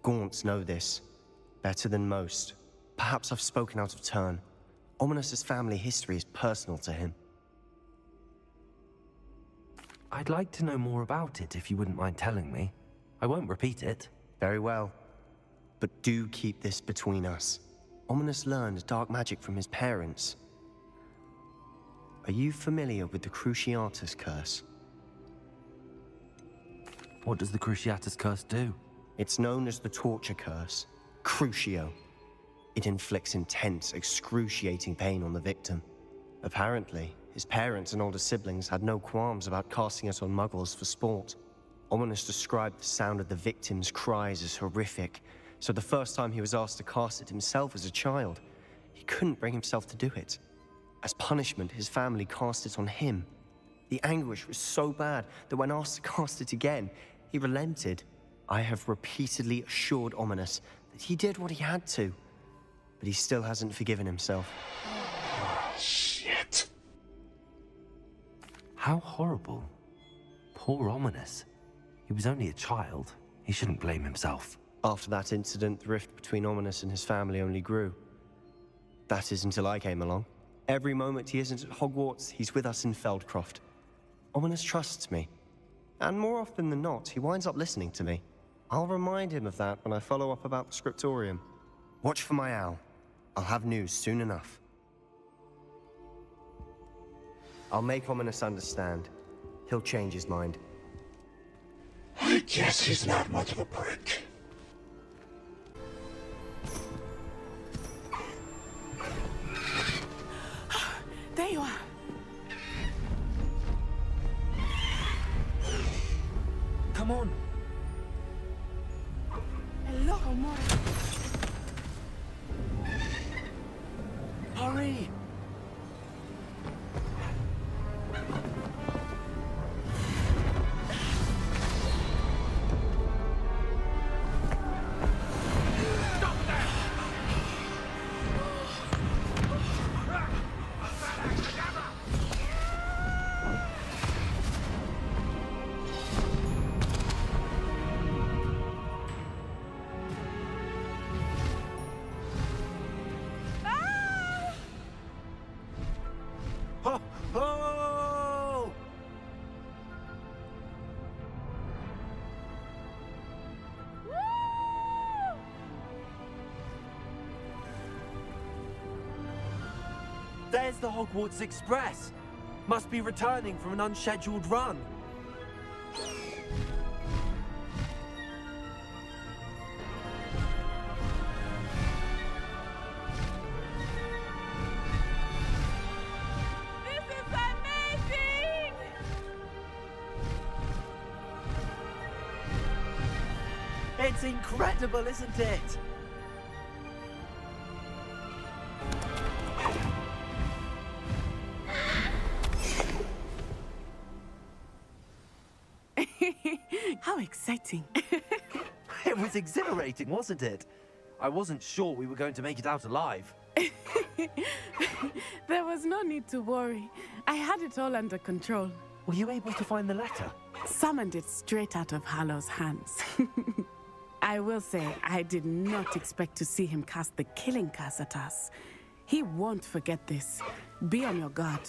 Gaunts know this. Better than most. Perhaps I've spoken out of turn. Ominous's family history is personal to him. I'd like to know more about it if you wouldn't mind telling me. I won't repeat it. Very well. But do keep this between us. Ominous learned dark magic from his parents. Are you familiar with the Cruciatus curse? What does the Cruciatus curse do? It's known as the torture curse, Crucio. It inflicts intense, excruciating pain on the victim. Apparently, his parents and older siblings had no qualms about casting it on muggles for sport. Ominous described the sound of the victim's cries as horrific, so the first time he was asked to cast it himself as a child, he couldn't bring himself to do it. As punishment, his family cast it on him. The anguish was so bad that when asked to cast it again, he relented. I have repeatedly assured Ominous that he did what he had to, but he still hasn't forgiven himself. Shit. How horrible. Poor Ominous. He was only a child. He shouldn't blame himself. After that incident, the rift between Ominous and his family only grew. That is until I came along. Every moment he isn't at Hogwarts, he's with us in Feldcroft. Ominous trusts me. And more often than not, he winds up listening to me. I'll remind him of that when I follow up about the scriptorium. Watch for my owl. I'll have news soon enough. I'll make Ominous understand. He'll change his mind. I guess he's not much of a prick. There you are. Come on. Hello, amor. Hurry! Oh! There's the Hogwarts Express. Must be returning from an unscheduled run. It's incredible, isn't it? How exciting. It was exhilarating, wasn't it? I wasn't sure we were going to make it out alive. There was no need to worry. I had it all under control. Were you able to find the letter? Summoned it straight out of Hallow's hands. I will say, I did not expect to see him cast the killing curse at us. He won't forget this. Be on your guard.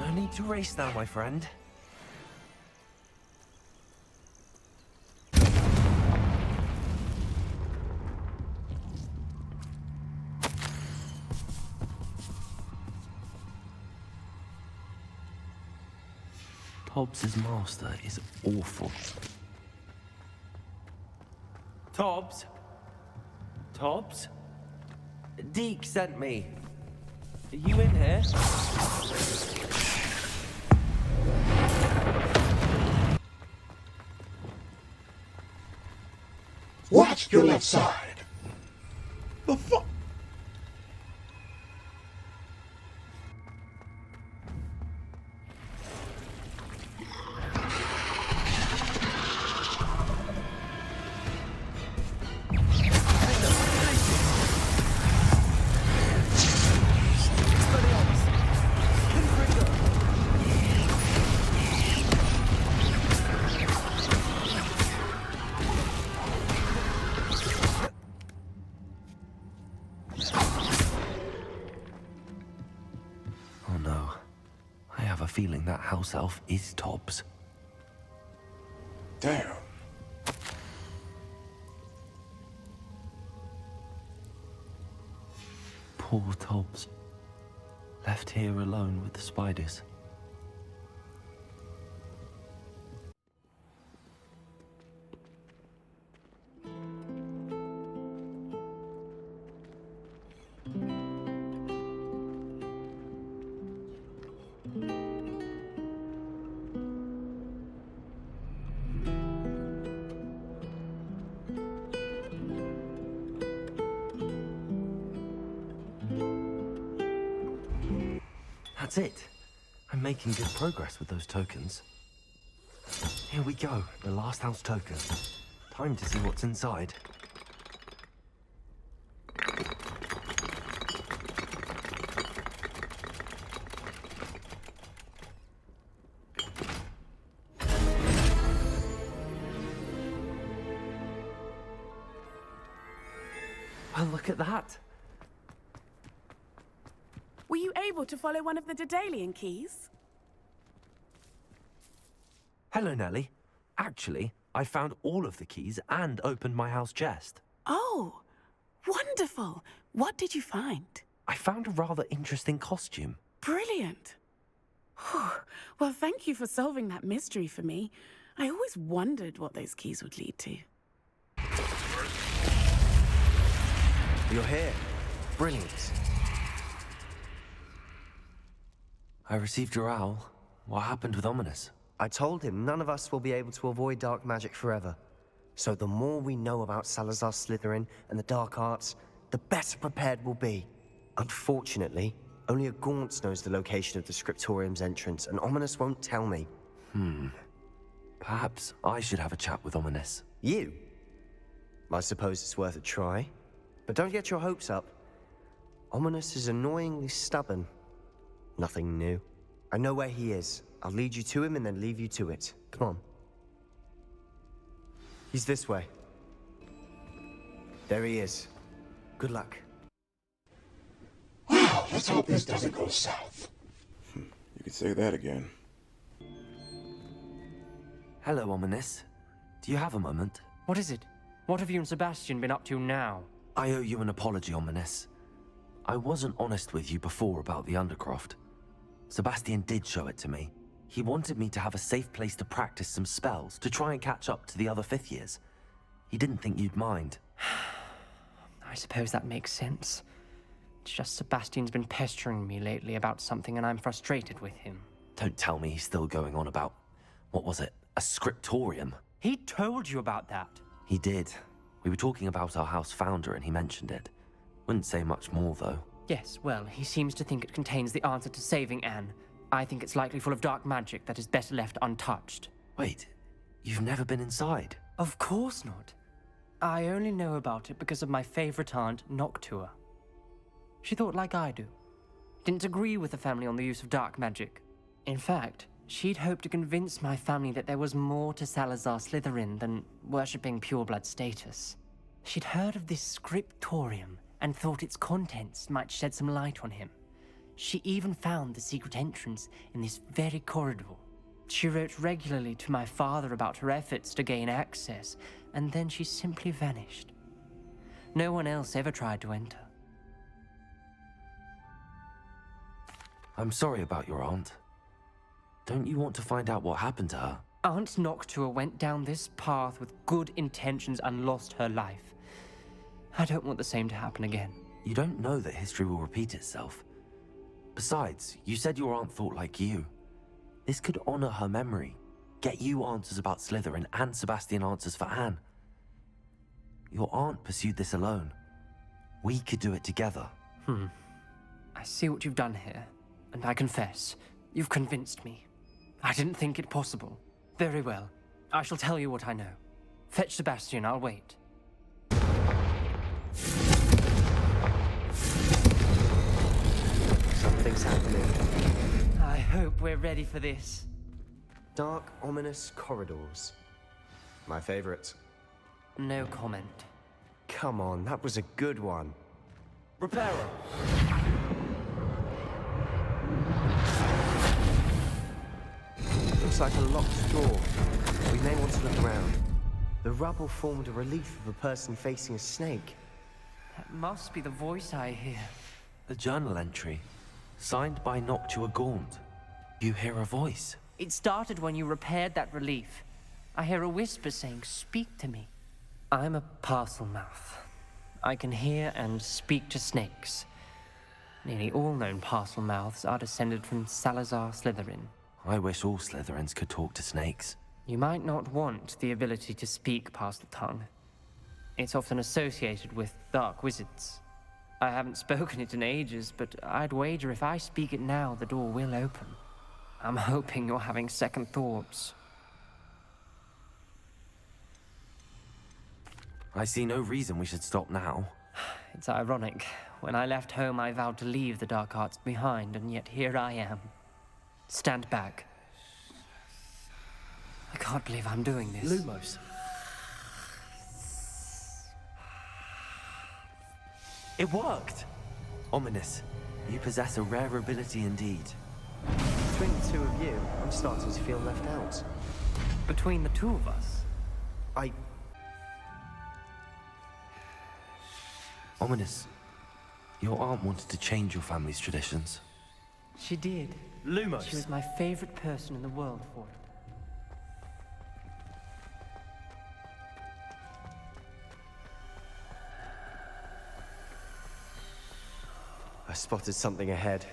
No need to race now, my friend. Tobbs' master is awful. Tobbs? Tobbs? Deke sent me. Are you in here? Watch your left side. The fuck? feeling that house elf is Tobbs. Damn. Poor Tobbs. Left here alone with the spiders. That's it. I'm making good progress with those tokens. Here we go, the last house token. Time to see what's inside. Well, look at that. Were you able to follow one of the Daedalian keys? Hello, Nellie. Actually, I found all of the keys and opened my house chest. Oh, wonderful. What did you find? I found a rather interesting costume. Brilliant. Well, thank you for solving that mystery for me. I always wondered what those keys would lead to. You're here. Brilliant. I received your owl. What happened with Ominous? I told him none of us will be able to avoid dark magic forever. So the more we know about Salazar Slytherin and the dark arts, the better prepared we'll be. Unfortunately, only a Gaunt knows the location of the Scriptorium's entrance, and Ominous won't tell me. Perhaps I should have a chat with Ominous. You? I suppose it's worth a try. But don't get your hopes up. Ominous is annoyingly stubborn. Nothing new. I know where he is. I'll lead you to him and then leave you to it. Come on. He's this way. There he is. Good luck. Well, let's hope this doesn't go south. You could say that again. Hello, Ominous. Do you have a moment? What is it? What have you and Sebastian been up to now? I owe you an apology, Ominous. I wasn't honest with you before about the Undercroft. Sebastian did show it to me. He wanted me to have a safe place to practice some spells to try and catch up to the other fifth years. He didn't think you'd mind. I suppose that makes sense. It's just Sebastian's been pestering me lately about something and I'm frustrated with him. Don't tell me he's still going on about, what was it, a scriptorium? He told you about that. He did. We were talking about our house founder and he mentioned it. Wouldn't say much more, though. Yes, well, he seems to think it contains the answer to saving Anne. I think it's likely full of dark magic that is better left untouched. Wait, you've never been inside? Of course not. I only know about it because of my favorite aunt, Noctua. She thought like I do. Didn't agree with the family on the use of dark magic. In fact, she'd hoped to convince my family that there was more to Salazar Slytherin than worshipping pureblood status. She'd heard of this scriptorium and thought its contents might shed some light on him. She even found the secret entrance in this very corridor. She wrote regularly to my father about her efforts to gain access, and then she simply vanished. No one else ever tried to enter. I'm sorry about your aunt. Don't you want to find out what happened to her? Aunt Noctua went down this path with good intentions and lost her life. I don't want the same to happen again. You don't know that history will repeat itself. Besides, you said your aunt thought like you. This could honor her memory, get you answers about Slytherin and Sebastian answers for Anne. Your aunt pursued this alone. We could do it together. I see what you've done here, and I confess, you've convinced me. I didn't think it possible. Very well. I shall tell you what I know. Fetch Sebastian, I'll wait. Something's happening. I hope we're ready for this. Dark, ominous corridors. My favorite. No comment. Come on, that was a good one. Reparo. Looks like a locked door. We may want to look around. The rubble formed a relief of a person facing a snake. That must be the voice I hear. A journal entry, signed by Noctua Gaunt. You hear a voice. It started when you repaired that relief. I hear a whisper saying, "Speak to me." I'm a parcel mouth. I can hear and speak to snakes. Nearly all known parcel mouths are descended from Salazar Slytherin. I wish all Slytherins could talk to snakes. You might not want the ability to speak parcel tongue. It's often associated with dark wizards. I haven't spoken it in ages, but I'd wager if I speak it now, the door will open. I'm hoping you're having second thoughts. I see no reason we should stop now. It's ironic. When I left home, I vowed to leave the dark arts behind, and yet here I am. Stand back. I can't believe I'm doing this. Lumos. It worked! Ominous. You possess a rare ability indeed. Between the two of you, I'm starting to feel left out. Between the two of us? Ominous. Your aunt wanted to change your family's traditions. She did. Lumos. She was my favorite person in the world for it. I spotted something ahead.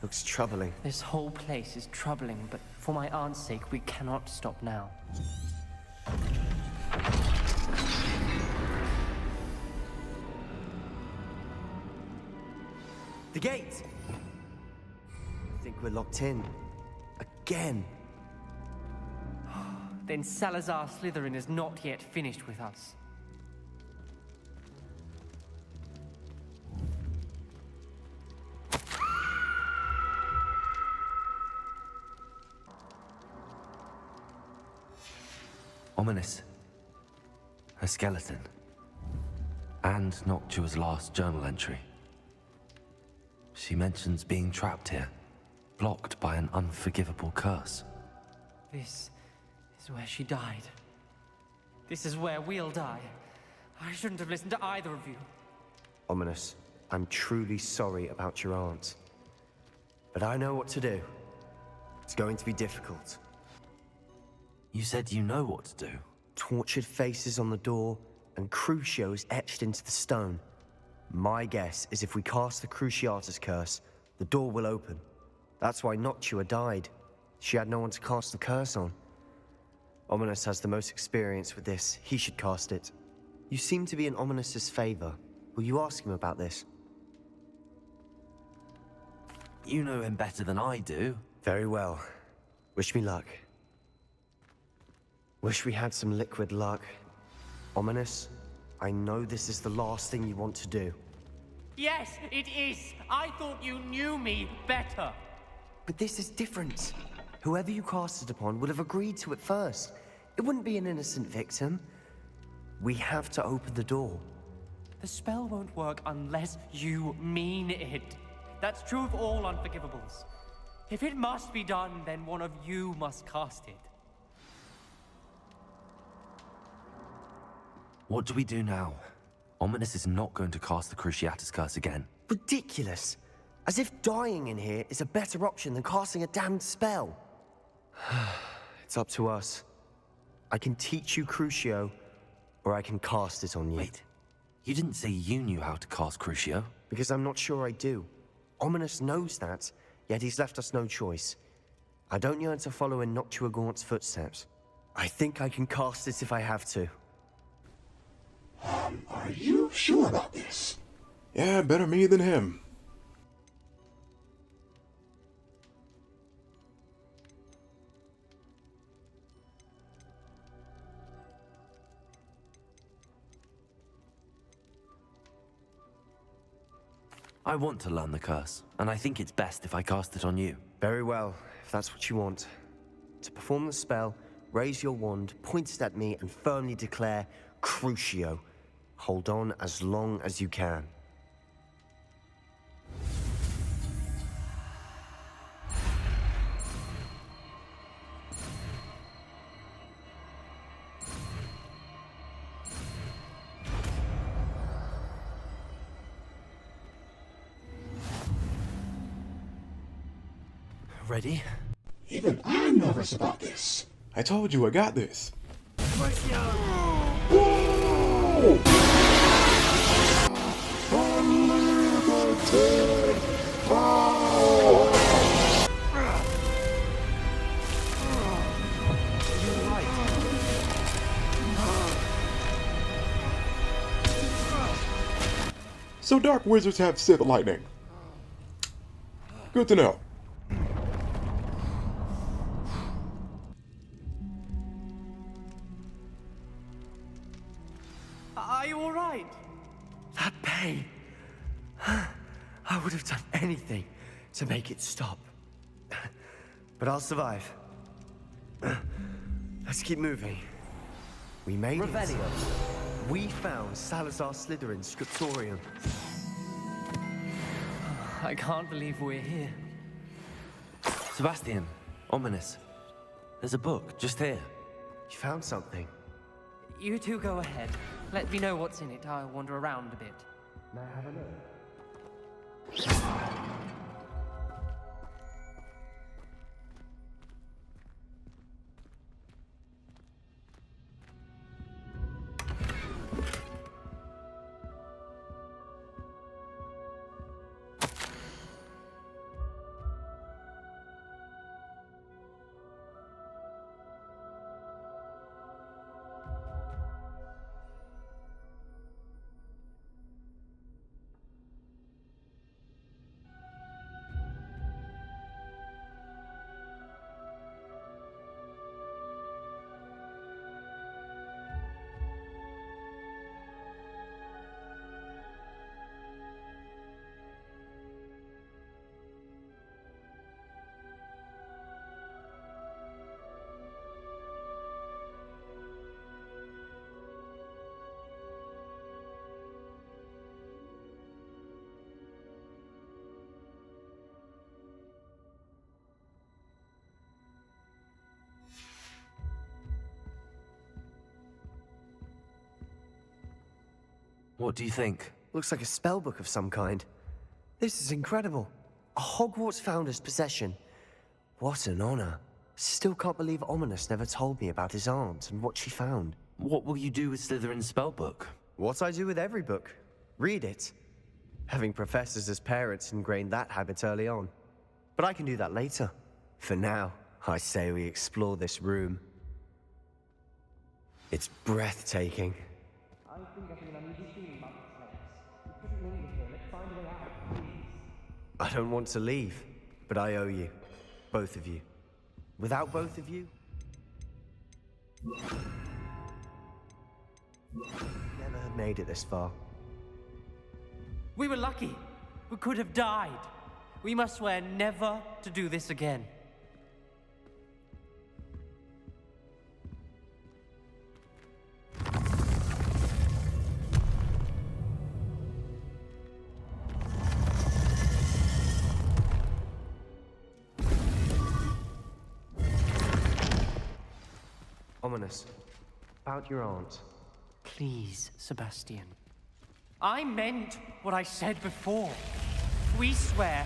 Looks troubling. This whole place is troubling, but for my aunt's sake, we cannot stop now. The gate! I think we're locked in. Again. Then Salazar Slytherin is not yet finished with us. Ominous. A skeleton. And Noctua's last journal entry. She mentions being trapped here, blocked by an unforgivable curse. This is where she died. This is where we'll die. I shouldn't have listened to either of you. Ominous, I'm truly sorry about your aunt. But I know what to do. It's going to be difficult. You said you know what to do. Tortured faces on the door, and Crucio is etched into the stone. My guess is if we cast the Cruciatus curse, the door will open. That's why Noctua died. She had no one to cast the curse on. Ominous has the most experience with this. He should cast it. You seem to be in Ominous's favor. Will you ask him about this? You know him better than I do. Very well. Wish me luck. Wish we had some liquid luck. Ominous, I know this is the last thing you want to do. Yes, it is. I thought you knew me better. But this is different. Whoever you cast it upon would have agreed to it first. It wouldn't be an innocent victim. We have to open the door. The spell won't work unless you mean it. That's true of all unforgivables. If it must be done, then one of you must cast it. What do we do now? Ominous is not going to cast the Cruciatus curse again. Ridiculous. As if dying in here is a better option than casting a damned spell. It's up to us. I can teach you Crucio, or I can cast it on you. Wait, you didn't say you knew how to cast Crucio? Because I'm not sure I do. Ominous knows that, yet he's left us no choice. I don't yearn to follow in Noctua Gaunt's footsteps. I think I can cast it if I have to. Are you sure about this? Yeah, better me than him. I want to learn the curse, and I think it's best if I cast it on you. Very well, if that's what you want. To perform the spell, raise your wand, point it at me, and firmly declare Crucio. Hold on as long as you can. Ready? Even I'm nervous about this. I told you I got this. Unlimited power! So dark wizards have Sith lightning. Good to know. Are you alright? That pain. I would have done anything to make it stop. But I'll survive. Let's keep moving. We made it. We found Salazar Slytherin's scriptorium. I can't believe we're here. Sebastian, ominous. There's a book just here. You found something. You two go ahead. Let me know what's in it. I'll wander around a bit. What do you think? Looks like a spellbook of some kind. This is incredible. A Hogwarts founder's possession. What an honor. Still can't believe Ominous never told me about his aunt and what she found. What will you do with Slytherin's spellbook? What I do with every book. Read it. Having professors as parents ingrained that habit early on. But I can do that later. For now, I say we explore this room. It's breathtaking. I don't want to leave, but I owe you. Both of you. Without both of you, never have made it this far. We were lucky. We could have died. We must swear never to do this again. Ominous. About your aunt. Please, Sebastian. I meant what I said before. We swear,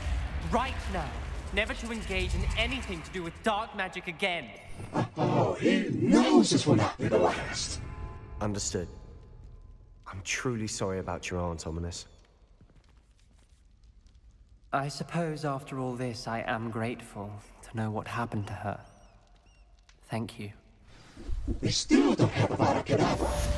right now, never to engage in anything to do with dark magic again. Oh, he knows this will not be the last. Understood. I'm truly sorry about your aunt, Ominous. I suppose after all this, I am grateful to know what happened to her. Thank you. We still don't have a Avada Kedavra.